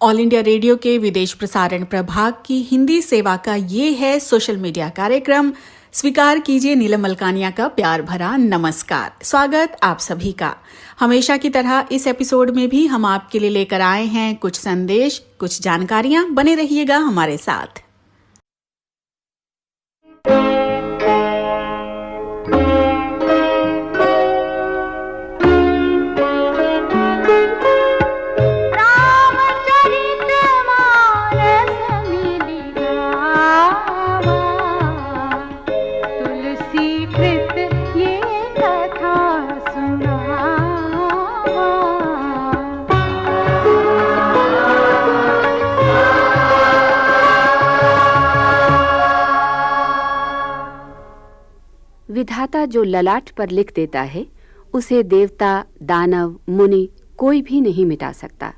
All India radio के विदेश प्रसारण प्रभाग की हिंदी सेवा का ये है सोशल मीडिया कार्यक्रम। स्वीकार कीजिए नीलम मलकानिया का प्यार भरा नमस्कार। स्वागत आप सभी का। हमेशा की तरह इस एपिसोड में भी हम आपके लिए लेकर आए हैं कुछ संदेश, कुछ जानकारियां। बने रहिएगा हमारे साथ। विधाता जो ललाट पर लिख देता है उसे देवता, दानव, मुनि कोई भी नहीं मिटा सकता।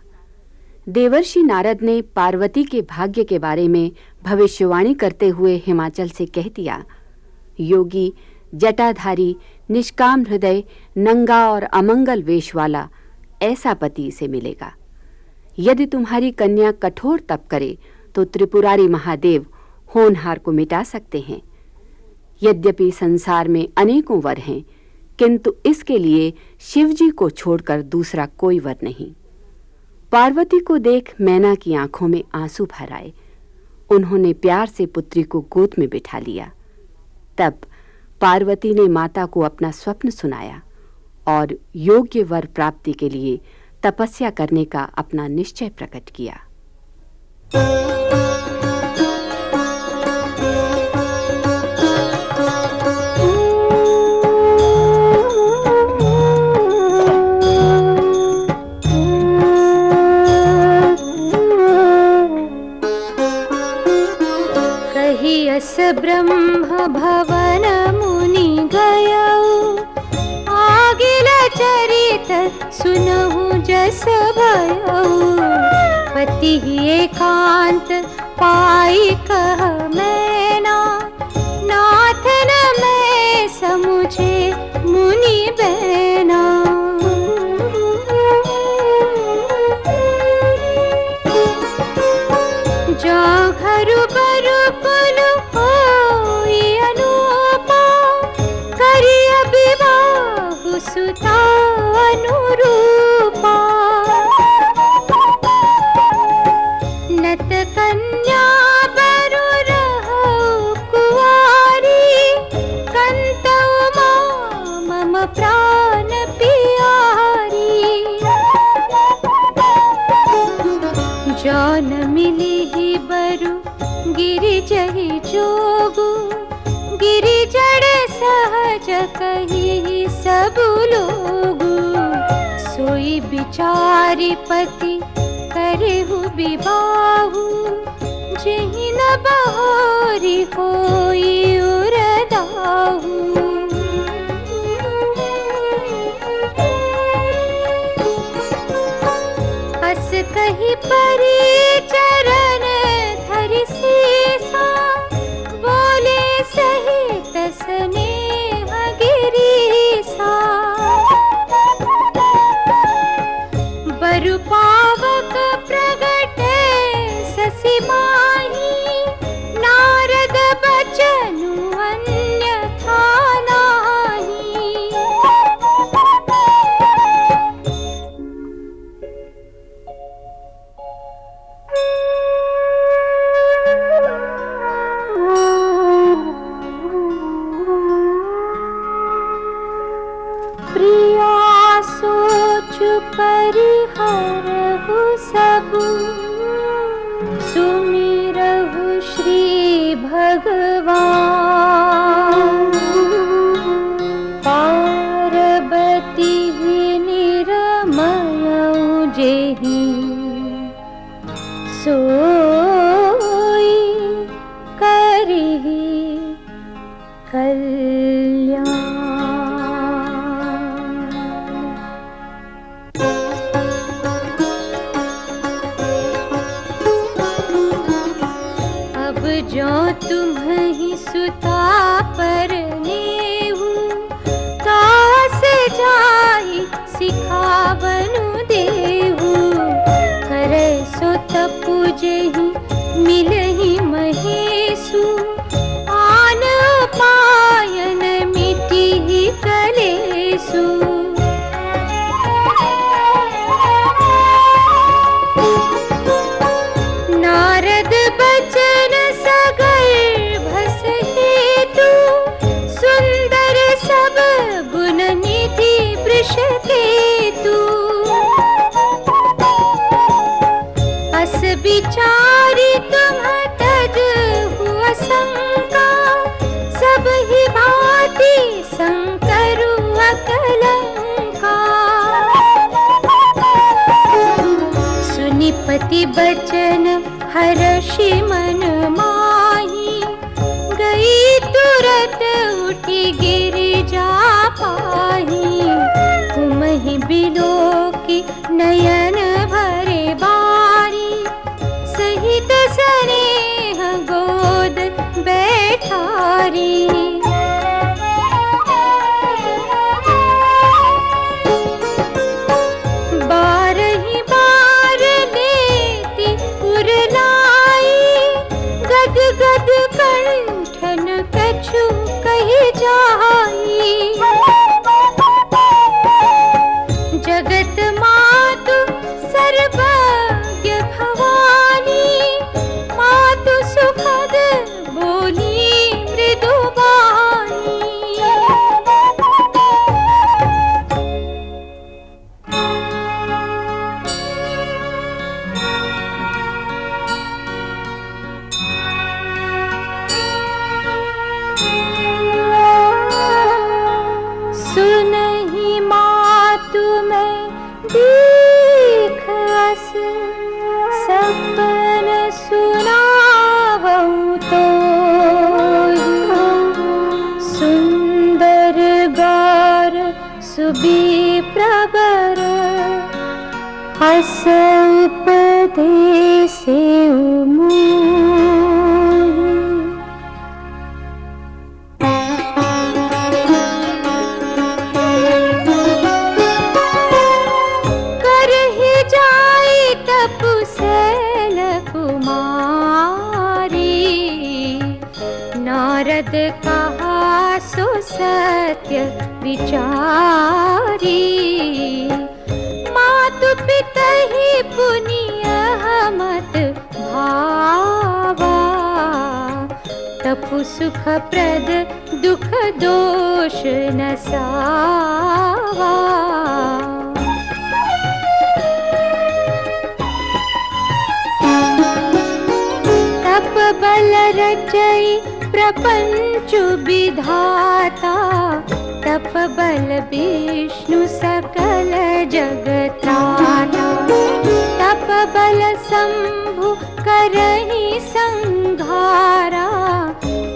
देवर्षि नारद ने पार्वती के भाग्य के बारे में भविष्यवाणी करते हुए हिमाचल से कह दिया, योगी, जटाधारी, निष्काम हृदय, नंगा और अमंगल वेश वाला ऐसा पति इसे मिलेगा। यदि तुम्हारी कन्या कठोर तप करे तो त्रिपुरारी महादेव होनहार को मिटा सकते हैं। यद्यपि संसार में अनेकों वर हैं, किंतु इसके लिए शिवजी को छोड़कर दूसरा कोई वर नहीं। पार्वती को देख मैना की आंखों में आंसू भर आए। उन्होंने प्यार से पुत्री को गोद में बिठा लिया। तब पार्वती ने माता को अपना स्वप्न सुनाया और योग्य वर प्राप्ति के लिए तपस्या करने का अपना निश्चय प्रकट किया। ब्रह्म भवन मुनि गयौ, आगिल चरित सुनहु जस भयौ। पति एकांत पाई कह मैना, नाथ न मैं समुझे मुनि बैना। जा घर बर कुल सुता अनुरूपा। नत कन्या बरु रहौ कुवारी, कंतौ मम प्राण पियारी। जौन मिली बरु गिरि जहि जोगु, गिरि जड़ सहज कही सब लोग। सोई बिचारी पति करहु विवाहु, जेहि न बहोरी होई उरदाहु। अस कही परी चरण धरि सीसा, बोले सहित स्नेह गिरीसा। बरु पावक प्रगटे ससि माही, नारद बचनु अन्यथा नाही। परिहरहु सबु, सुमिरहु श्री भगवान। पार्वती निरमयौ जेहि, सोई करिहि कल्याण। जो तुम्हि सुता पर नेहु, कास जाई सिखावनु देहु। करे सुत पति बचन हर्षि मन माही, गई तुरत उठी गिरिजा पाही। तुमहि बिलो की नयन भरे बारी, सहित स्नेह गोद बैठारी। बारही बार लेती उरलाई, गद गद कंठन कछु कही जाई। जगत मातु सर्वज्ञ भवानी, मातु सुखद बोली मृदु वाणी। सुनहि मातु मैं दीख अस, सपन सुनावऊं तो। सुंदर गौर सुविप्रवर, हस उपदेसे मोहि। करहि जाई तपुसैल कुमारी, नारद कहा सो सत्य विचारी। मातु पितहि पुनिय मत भावा, तपु सुख प्रद दुख दोष न सावा। तप बल रचई प्रपंच विधाता, तप बल विष्णु सकल जगत्राता। तप बल शंभु करहि संघारा,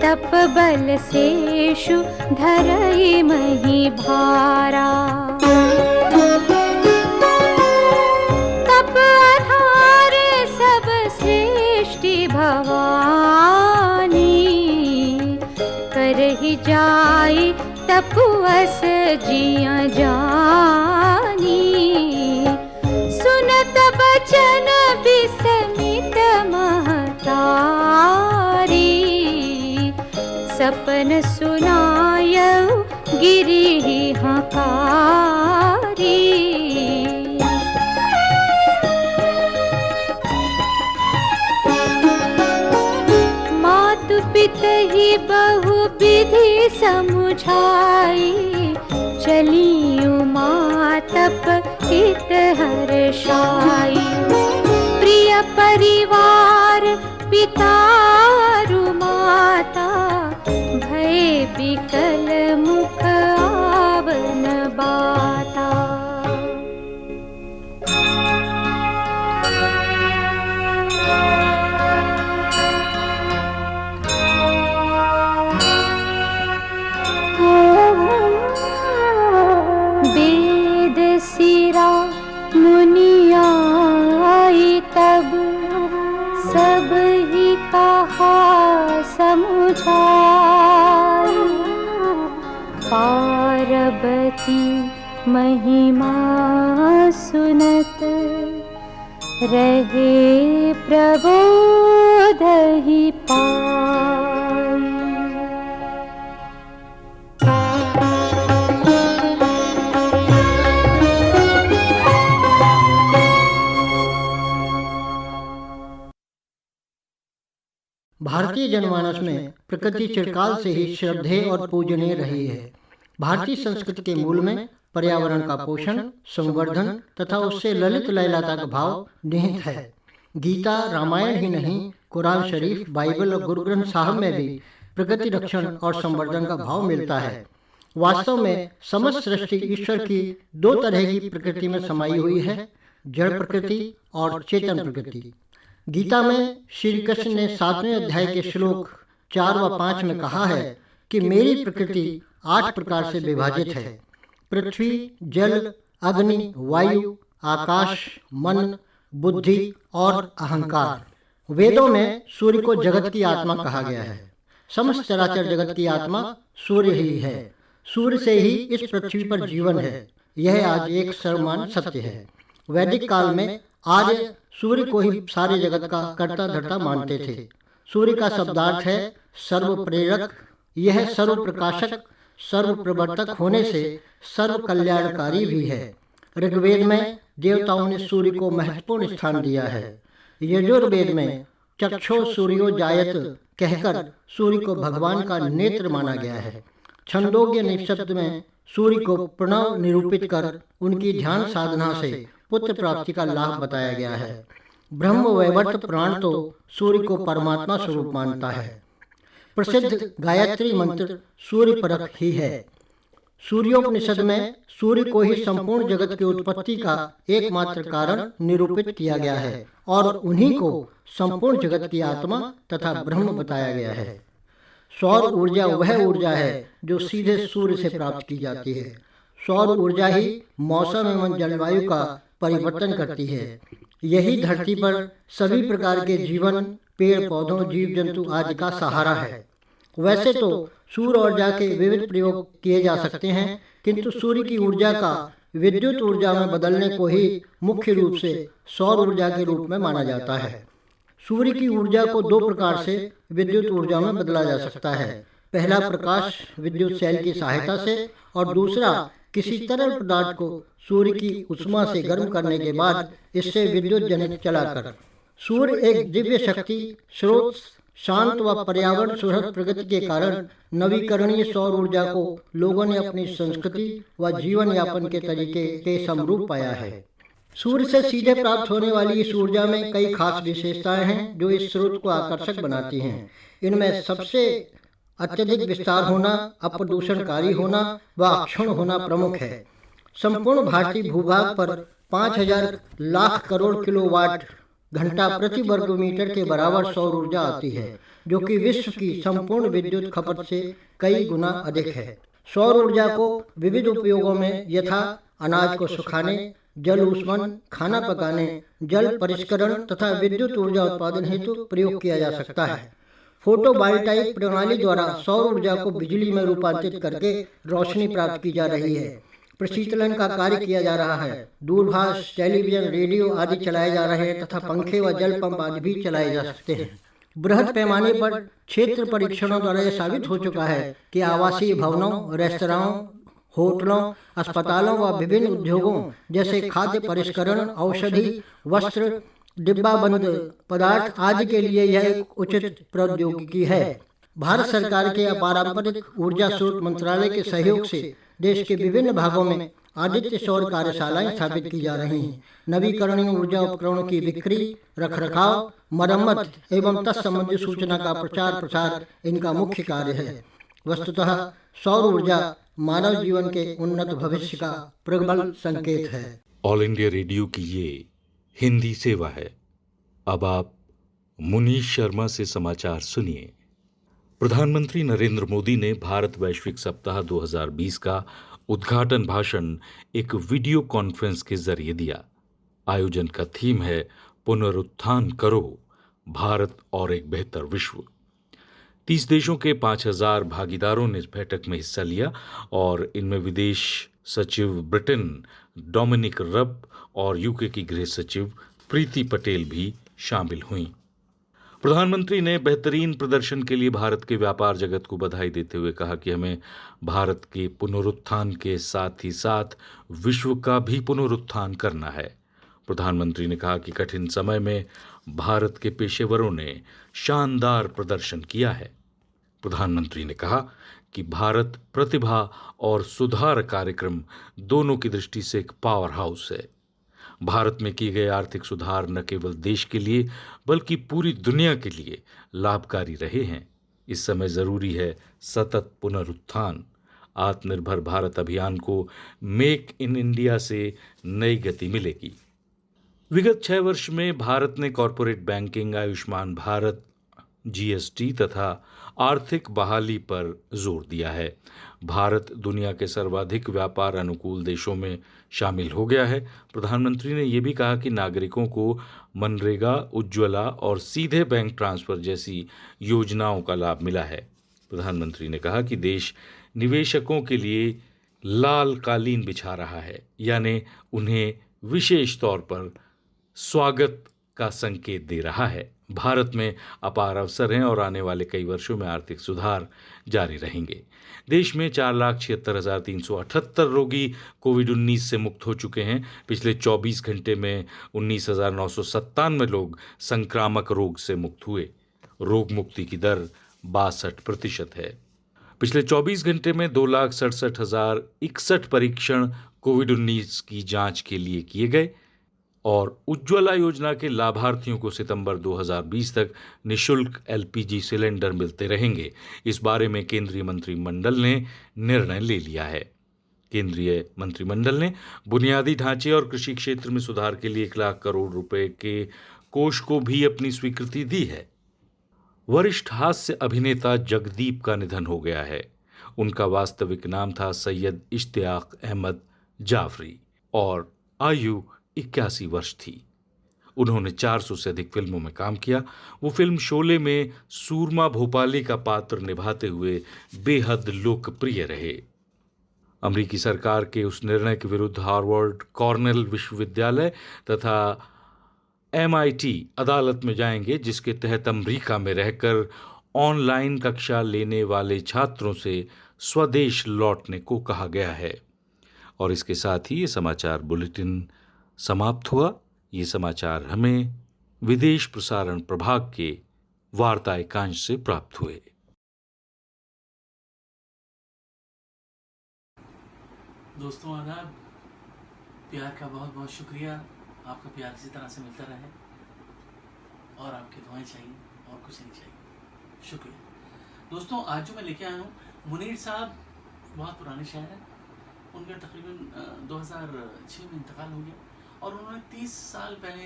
तप बल शेषु धरई मही भारा। तप आधार सब सृष्टि भवानी, करहि जाई तपुअस जिया जानी। सुनत बचन विस्मित महतारी, सपन सुनायऊ गिरि हकारी। मातु पितहि बहु विधि समुझाई, चली उमा तप हित हर्षाई। प्रिय परिवार पितारु माता, भय बिकल मुख आवन बाता। वेद सिरा मुनियाई तब, सब ही कहा समुझाई। पार्वती महिमा सुनत, रहे प्रबोध ही पाई। भारतीय जनमानस में प्रकृति चिरकाल से ही श्रद्धेय और पूजनीय रही है। भारतीय संस्कृति के मूल में पर्यावरण का पोषण, संवर्धन तथा उससे ललित लयलाता का भाव निहित है। गीता, रामायण ही नहीं, कुरान शरीफ, बाइबल और गुरु ग्रंथ साहब में भी प्रकृति रक्षण और संवर्धन का भाव मिलता है। वास्तव में समस्त सृष्टि ईश्वर की दो तरह की प्रकृति में समाई हुई है, जड़ प्रकृति और चेतन प्रकृति। गीता में श्री कृष्ण ने 7वें अध्याय के श्लोक 4 व 5 में कहा है कि मेरी प्रकृति 8 प्रकार से विभाजित है: पृथ्वी, जल, अग्नि, वायु, आकाश, मन, बुद्धि और अहंकार। वेदों में सूर्य को जगत की आत्मा कहा गया है। समस्त चराचर जगत की आत्मा सूर्य ही है। सूर्य से ही इस पृथ्वी पर जीवन है। यह आज एक सर्वमान्य सत्य है। वैदिक काल में आर्य सूर्य को ही सारे जगत का कर्ता धर्ता मानते थे। सूर्य का शब्दार्थ है सर्व प्रेरक। यह सर्व प्रकाशक, सर्व प्रवर्तक होने से सर्व कल्याणकारी भी है। ऋग्वेद में देवताओं ने सूर्य को महत्वपूर्ण स्थान दिया है। यजुर्वेद में चक्षो सूर्यो जायत कहकर सूर्य को भगवान का नेत्र माना गया है। छंदोग्य निषद में सूर्य को प्रणव निरूपित कर उनकी ध्यान साधना से पुत्र प्राप्ति का लाभ बताया गया है। ब्रह्म वैवर्त पुराण तो सूर्य को परमात्मा स्वरूप मानता है। प्रसिद्ध गायत्री मंत्र सूर्य परक ही है। सूर्योपनिषद में सूर्य को ही संपूर्ण जगत की उत्पत्ति का एकमात्र कारण निरूपित किया गया है और उन्हीं को संपूर्ण जगत की आत्मा तथा ब्रह्म बताया गया है। सौर ऊर्जा वह ऊर्जा है जो सीधे सूर्य से प्राप्त की जाती है। सौर ऊर्जा ही मौसम एवं जलवायु का परिवर्तन करती है। यही धरती पर सभी प्रकार के जीवन, पेड़ पौधों, जीव जंतु आदि का सहारा है। वैसे तो सूर्य ऊर्जा के विविध प्रयोग किए जा सकते हैं, किंतु सूर्य की ऊर्जा का विद्युत ऊर्जा में बदलने को ही मुख्य रूप से सौर ऊर्जा के रूप में माना जाता है। सूर्य की ऊर्जा को 2 प्रकार से विद्युत ऊर्जा में बदला जा सकता है। पहला प्रकाश विद्युत सेल की सहायता से और दूसरा किसी तरल पदार्थ को सूर्य की उष्मा से गर्म करने के बाद इससे विद्युत जनित चलाकर। सूर्य एक दिव्य शक्ति स्रोत, शांत व पर्यावरण सुहृद प्रगति के कारण नवीकरणीय सौर ऊर्जा को लोगों ने अपनी संस्कृति व जीवन यापन के तरीके के समरूप पाया है। सूर्य से सीधे प्राप्त होने वाली इस ऊर्जा में कई खास विशेषताएं हैं जो इस स्रोत को आकर्षक बनाती हैं। इनमें सबसे अत्यधिक विस्तार होना, अप्रदूषणकारी होना व अक्षुण्ण होना प्रमुख है। संपूर्ण भारतीय भूभाग पर 5000 लाख करोड़ किलोवाट घंटा प्रति वर्ग मीटर के बराबर सौर ऊर्जा आती है, जो कि विश्व की संपूर्ण विद्युत खपत से कई गुना अधिक है। सौर ऊर्जा को विविध उपयोगों में यथा अनाज को सुखाने, जल ऊष्मन, खाना पकाने, जल परिष्करण तथा विद्युत ऊर्जा उत्पादन हेतु प्रयोग किया जा सकता है। फोटोवोल्टाइक प्रणाली द्वारा सौर ऊर्जा को बिजली में रूपांतरित करके रोशनी प्राप्त की जा रही है। प्रशीतलन का कार्य किया जा रहा है। दूरभाष, टेलीविजन, रेडियो आदि चलाए जा रहे हैं तथा पंखे व जल पंप आदि भी चलाए जा सकते हैं। बृहद पैमाने पर क्षेत्र परीक्षणों द्वारा यह साबित हो चुका है कि आवासीय भवनों, रेस्तराओं, होटलों, अस्पतालों व विभिन्न उद्योगों जैसे खाद्य परिष्करण, औषधि, वस्त्र, डिब्बाबंद पदार्थ आदि के लिए यह एक उचित प्रौद्योगिकी है। भारत सरकार के अपारंपरिक ऊर्जा स्रोत मंत्रालय के सहयोग से देश के विभिन्न भागों में आदित्य सौर कार्यशालाएं स्थापित की जा रही हैं। नवीकरणीय ऊर्जा उपकरणों की बिक्री, रखरखाव, मरम्मत एवं तत्संबंधी सूचना का प्रचार प्रसार इनका मुख्य कार्य है। वस्तुतः सौर ऊर्जा मानव जीवन के उन्नत भविष्य का प्रबल संकेत है। ऑल इंडिया रेडियो की ये हिंदी सेवा है। अब आप मुनीश शर्मा से समाचार सुनिए। प्रधानमंत्री नरेंद्र मोदी ने भारत वैश्विक सप्ताह 2020 का उद्घाटन भाषण एक वीडियो कॉन्फ्रेंस के जरिए दिया। आयोजन का थीम है पुनरुत्थान करो, भारत और एक बेहतर विश्व। 30 देशों के 5000 भागीदारों ने इस बैठक में हिस्सा लिया और इनमें विदेश सचिव ब्रिटेन डोमिनिक रब और यूके की गृह सचिव प्रीति पटेल भी शामिल हुईं। प्रधानमंत्री ने बेहतरीन प्रदर्शन के लिए भारत के व्यापार जगत को बधाई देते हुए कहा कि हमें भारत के पुनरुत्थान के साथ ही साथ विश्व का भी पुनरुत्थान करना है। प्रधानमंत्री ने कहा कि कठिन समय में भारत के पेशेवरों ने शानदार प्रदर्शन किया है। प्रधानमंत्री ने कहा कि भारत प्रतिभा और सुधार कार्यक्रम दोनों की दृष्टि से एक पावर हाउस है। भारत में किए गए आर्थिक सुधार न केवल देश के लिए बल्कि पूरी दुनिया के लिए लाभकारी रहे हैं। इस समय जरूरी है सतत पुनरुत्थान। आत्मनिर्भर भारत अभियान को मेक इन इंडिया से नई गति मिलेगी। विगत 6 वर्ष में भारत ने corporate banking, Ayushman Bharat, GST तथा आर्थिक बहाली पर जोर दिया है। भारत दुनिया के सर्वाधिक व्यापार अनुकूल देशों में शामिल हो गया है। प्रधानमंत्री ने यह भी कहा कि नागरिकों को मनरेगा, उज्ज्वला और सीधे बैंक ट्रांसफर जैसी योजनाओं का लाभ मिला है। प्रधानमंत्री ने कहा कि देश निवेशकों के लिए लाल कालीन बिछा रहा है, यानी उन्हें विशेष तौर पर स्वागत का संकेत दे रहा है। भारत में अपार अवसर हैं और आने वाले कई वर्षों में आर्थिक सुधार जारी रहेंगे। देश में 4,76,378 रोगी कोविड-19 से मुक्त हो चुके हैं। पिछले 24 घंटे में 19,997 लोग संक्रामक रोग से मुक्त हुए। रोग मुक्ति की दर 62% है। पिछले 24 घंटे में 2,67,061 परीक्षण कोविड-19 की जांच के लिए किए गए और उज्ज्वला योजना के लाभार्थियों को सितंबर 2020 तक निःशुल्क एलपीजी सिलेंडर मिलते रहेंगे। इस बारे में केंद्रीय मंत्रिमंडल ने निर्णय ले लिया है। केंद्रीय मंत्रिमंडल ने बुनियादी ढांचे और कृषि क्षेत्र में सुधार के लिए 1 लाख करोड़ रुपए के कोष को भी अपनी स्वीकृति दी है। वरिष्ठ हास्य अभिनेता जगदीप का निधन हो गया है। उनका वास्तविक नाम था सैयद इश्तियाक अहमद जाफरी और आयु 81 वर्ष थी। उन्होंने 400 से अधिक फिल्मों में काम किया। वो फिल्म शोले में सूरमा भोपाली का पात्र निभाते हुए बेहद लोकप्रिय रहे। अमेरिकी सरकार के उस निर्णय के विरुद्ध हार्वर्ड, कॉर्नेल विश्वविद्यालय तथा MIT अदालत में जाएंगे, जिसके तहत अमेरिका में रहकर ऑनलाइन कक्षा लेने वाले छात्रों से स्वदेश लौटने को कहा गया है। और इसके साथ ही ये समाचार बुलेटिन समाप्त हुआ। ये समाचार हमें विदेश प्रसारण प्रभाग के वार्ता एकांश से प्राप्त हुए। दोस्तों आदाब, प्यार का बहुत बहुत शुक्रिया। आपका प्यार इसी तरह से मिलता रहे और आपकी दुआएं चाहिए और कुछ नहीं चाहिए। शुक्रिया। दोस्तों आज जो मैं लेके आया हूँ, मुनीर साहब बहुत पुराने शायर हैं। उनका तकरीबन 2006 में इंतकाल हो गया और उन्होंने 30 साल पहले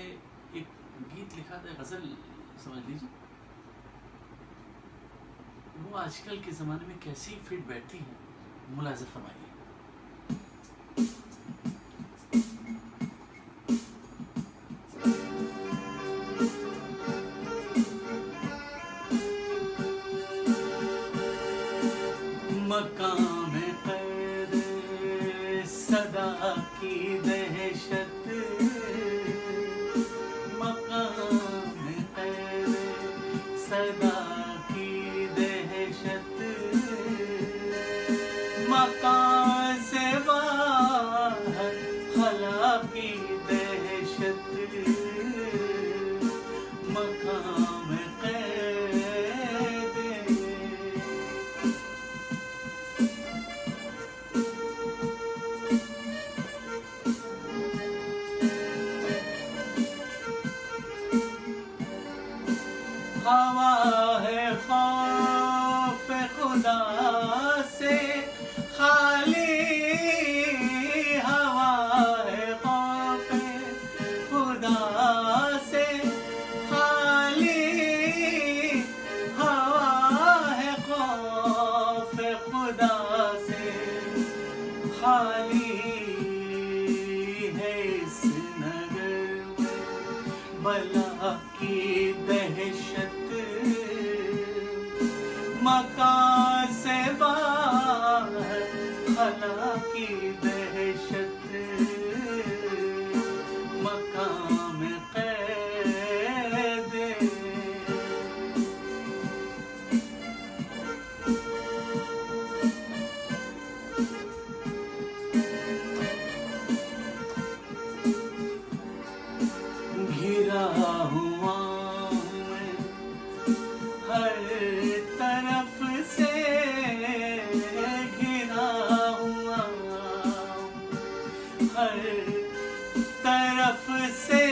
एक गीत लिखा था, गज़ल समझ लीजिए। वो आजकल के ज़माने में कैसी फिट बैठती है, मुलाज़ा फरमाइए। मकाम कैद सदा की दहशत, मकाम कैद सदा की दहशत, मकान से बाहर खला की दहशत, मकाम कैद। हवा है खौफ खुदा से खाली, हवा है खौफ खुदा से खाली, हवा है खौफ खुदा से खाली है इस नगर में बला की दहशत, मकान से बाहर खला की दहशत, मकाम कैद। घिरा हुआ मैं हर तरफ से, घिरा हुआ हर तरफ से,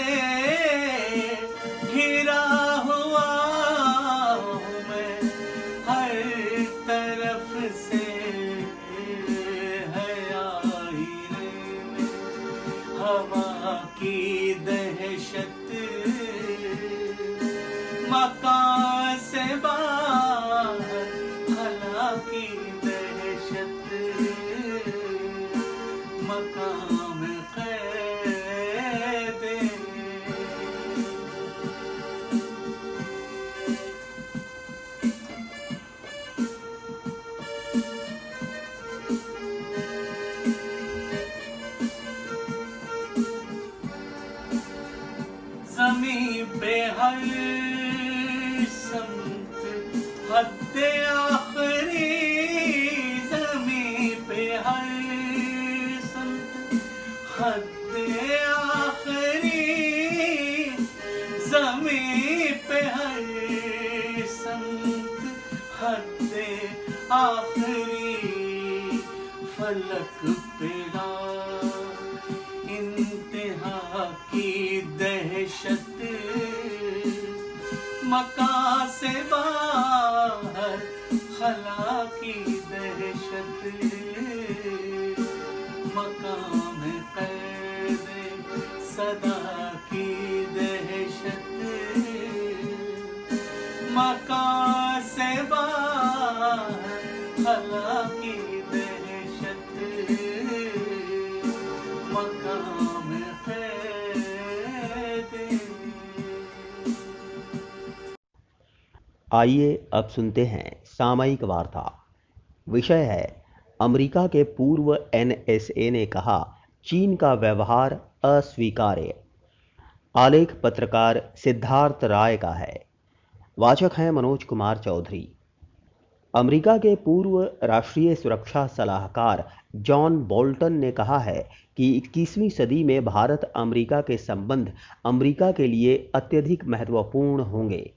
घिरा हुआ मैं हर तरफ से, है आईने में हवा की दहशत, पे हर समत हद्दे आखरी, ज़मीं पे हर समत हद्दे आखरी, ज़मीं पे हर समत हद्दे आखरी, फलक पे इंतहा की दहशत, मकां से बाहर खला की दहशत, मकाम कैद सदा की दहशत, मकां से बाहर खला की दहशत, मकाम कैद। आइए अब सुनते हैं सामयिक वार्ता। विषय है अमेरिका के पूर्व NSA ने कहा चीन का व्यवहार अस्वीकार्य। आलेख पत्रकार सिद्धार्थ राय का है। वाचक हैं मनोज कुमार चौधरी। अमेरिका के पूर्व राष्ट्रीय सुरक्षा सलाहकार जॉन बोल्टन ने कहा है कि 21वीं सदी में भारत अमेरिका के संबंध अमेरिका के लिए अत्यधिक महत्वपूर्ण होंगे।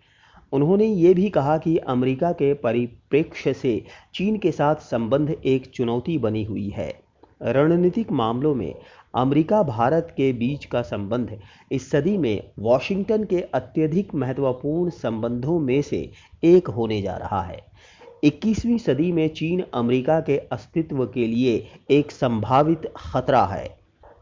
उन्होंने ये भी कहा कि अमेरिका के परिप्रेक्ष्य से चीन के साथ संबंध एक चुनौती बनी हुई है। रणनीतिक मामलों में अमेरिका भारत के बीच का संबंध इस सदी में वॉशिंगटन के अत्यधिक महत्वपूर्ण संबंधों में से एक होने जा रहा है। 21वीं सदी में चीन अमेरिका के अस्तित्व के लिए एक संभावित खतरा है।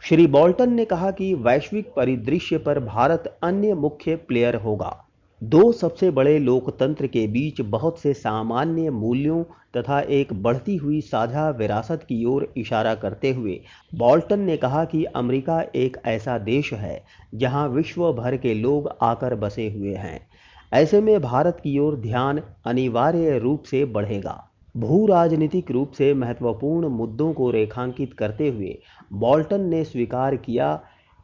श्री बोल्टन ने कहा कि वैश्विक परिदृश्य पर भारत अन्य मुख्य प्लेयर होगा। दो सबसे बड़े लोकतंत्र के बीच बहुत से सामान्य मूल्यों तथा एक बढ़ती हुई साझा विरासत की ओर इशारा करते हुए बोल्टन ने कहा कि अमेरिका एक ऐसा देश है जहां विश्व भर के लोग आकर बसे हुए हैं। ऐसे में भारत की ओर ध्यान अनिवार्य रूप से बढ़ेगा। भू राजनीतिक रूप से महत्वपूर्ण मुद्दों को रेखांकित करते हुए बोल्टन ने स्वीकार किया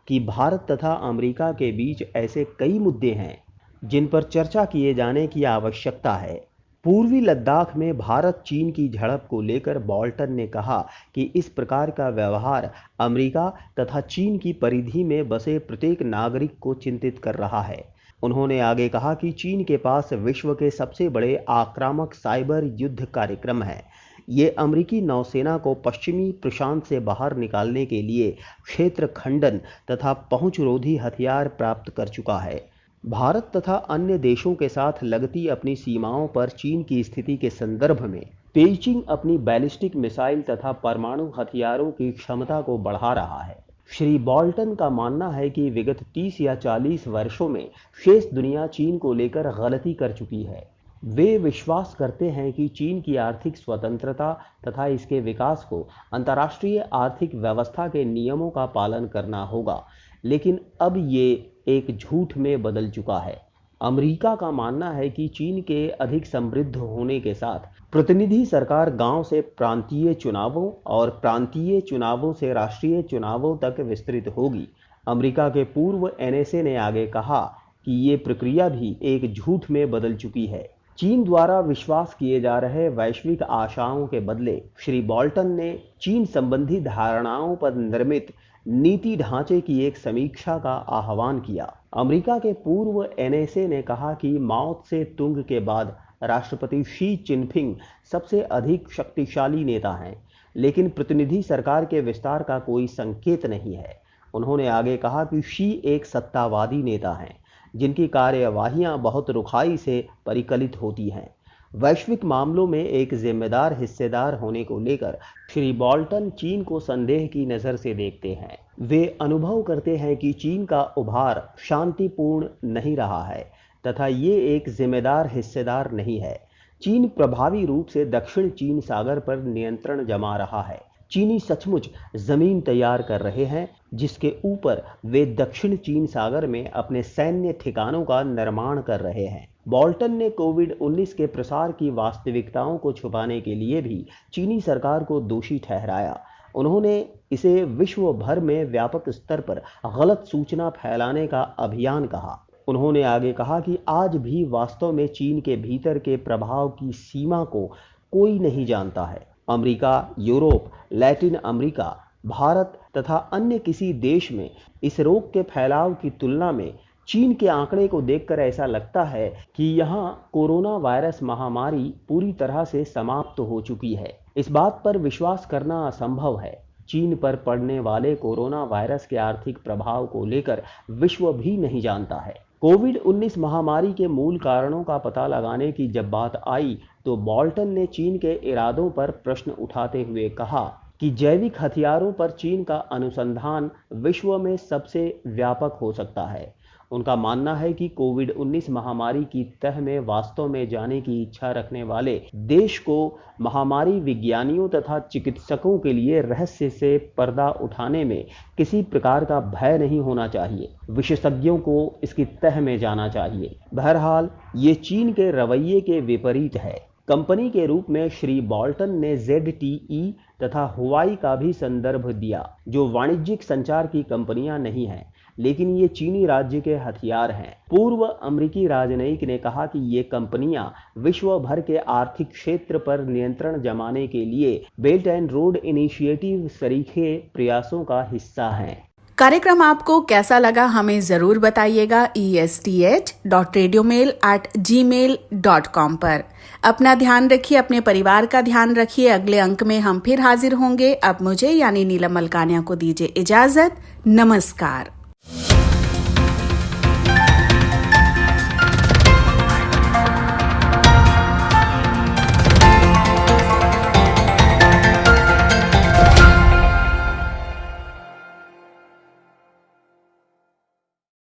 कि भारत तथा अमेरिका के बीच ऐसे कई मुद्दे हैं जिन पर चर्चा किए जाने की आवश्यकता है। पूर्वी लद्दाख में भारत चीन की झड़प को लेकर बोल्टन ने कहा कि इस प्रकार का व्यवहार अमेरिका तथा चीन की परिधि में बसे प्रत्येक नागरिक को चिंतित कर रहा है। उन्होंने आगे कहा कि चीन के पास विश्व के सबसे बड़े आक्रामक साइबर युद्ध कार्यक्रम है। ये अमेरिकी नौसेना को पश्चिमी प्रशांत से बाहर निकालने के लिए क्षेत्र खंडन तथा पहुंचरोधी हथियार प्राप्त कर चुका है। भारत तथा अन्य देशों के साथ लगती अपनी सीमाओं पर चीन की स्थिति के संदर्भ में पेइचिंग अपनी बैलिस्टिक मिसाइल तथा परमाणु हथियारों की क्षमता को बढ़ा रहा है। श्री बोल्टन का मानना है कि विगत 30 या 40 वर्षों में शेष दुनिया चीन को लेकर गलती कर चुकी है। वे विश्वास करते हैं कि चीन की आर्थिक स्वतंत्रता तथा इसके विकास को अंतर्राष्ट्रीय आर्थिक व्यवस्था के नियमों का पालन करना होगा, लेकिन अब ये एक झूठ में बदल चुका है। अमेरिका का मानना है कि चीन के अधिक समृद्ध होने के साथ प्रतिनिधि सरकार गांव से प्रांतीय चुनावों और प्रांतीय चुनावों से राष्ट्रीय चुनावों तक विस्तृत होगी। अमेरिका के पूर्व NSA ने आगे कहा कि ये प्रक्रिया भी एक झूठ में बदल चुकी है। चीन द्वारा विश्वास किए जा रहे वैश्विक आशाओं के बदले श्री बोल्टन ने चीन संबंधी धारणाओं पर निर्मित नीति ढांचे की एक समीक्षा का आह्वान किया। अमेरिका के पूर्व NSA ने कहा कि माओ त्से तुंग के बाद राष्ट्रपति शी चिनफिंग सबसे अधिक शक्तिशाली नेता हैं, लेकिन प्रतिनिधि सरकार के विस्तार का कोई संकेत नहीं है। उन्होंने आगे कहा कि शी एक सत्तावादी नेता हैं, जिनकी कार्यवाहियां बहुत रुखाई से परिकलित होती हैं। वैश्विक मामलों में एक जिम्मेदार हिस्सेदार होने को लेकर श्री बोल्टन चीन को संदेह की नज़र से देखते हैं। वे अनुभव करते हैं कि चीन का उभार शांतिपूर्ण नहीं रहा है तथा ये एक जिम्मेदार हिस्सेदार नहीं है। चीन प्रभावी रूप से दक्षिण चीन सागर पर नियंत्रण जमा रहा है। चीनी सचमुच जमीन तैयार कर रहे हैं जिसके ऊपर वे दक्षिण चीन सागर में अपने सैन्य ठिकानों का निर्माण कर रहे हैं। बोल्टन ने कोविड-19 के प्रसार की वास्तविकताओं को छुपाने के लिए भी चीनी सरकार को दोषी ठहराया। उन्होंने इसे विश्व भर में व्यापक स्तर पर गलत सूचना फैलाने का अभियान कहा। उन्होंने आगे कहा कि आज भी वास्तव में चीन के भीतर के प्रभाव की सीमा को कोई नहीं जानता है। America, Europe, Latin America, Bharat तथा अन्य किसी देश में इस रोग के फैलाव की तुलना में चीन के आंकड़े को देखकर ऐसा लगता है कि यहाँ कोरोना वायरस महामारी पूरी तरह से समाप्त हो चुकी है। इस बात पर विश्वास करना असंभव है। चीन पर पड़ने वाले कोरोना वायरस के आर्थिक प्रभाव को लेकर विश्व भी नहीं जानता है। कोविड-19 महामारी के मूल कारणों का पता लगाने की जब बात आई तो बोल्टन ने चीन के इरादों पर प्रश्न उठाते हुए कहा कि जैविक हथियारों पर चीन का अनुसंधान विश्व में सबसे व्यापक हो सकता है। उनका मानना है कि कोविड-19 महामारी की तह में वास्तव में जाने की इच्छा रखने वाले देश को महामारी विज्ञानियों तथा चिकित्सकों के लिए रहस्य से पर्दा उठाने में किसी प्रकार का भय नहीं होना चाहिए। विशेषज्ञों को इसकी तह में जाना चाहिए। बहरहाल ये चीन के रवैये के विपरीत है। कंपनी के रूप में श्री बोल्टन ने ZTE तथा हुआई का भी संदर्भ दिया, जो वाणिज्यिक संचार की कंपनियां नहीं हैं, लेकिन ये चीनी राज्य के हथियार हैं। पूर्व अमेरिकी राजनयिक ने कहा कि ये कंपनियां विश्व भर के आर्थिक क्षेत्र पर नियंत्रण जमाने के लिए बेल्ट एंड रोड इनिशिएटिव सरीखे प्रयासों का हिस्सा हैं। कार्यक्रम आपको कैसा लगा हमें जरूर बताइएगा esth.radiomail@gmail.com पर। अपना ध्यान रखिए, अपने परिवार का ध्यान रखिए। अगले अंक में हम फिर हाजिर होंगे। अब मुझे यानी नीलम मलकानिया को दीजिए इजाजत। नमस्कार।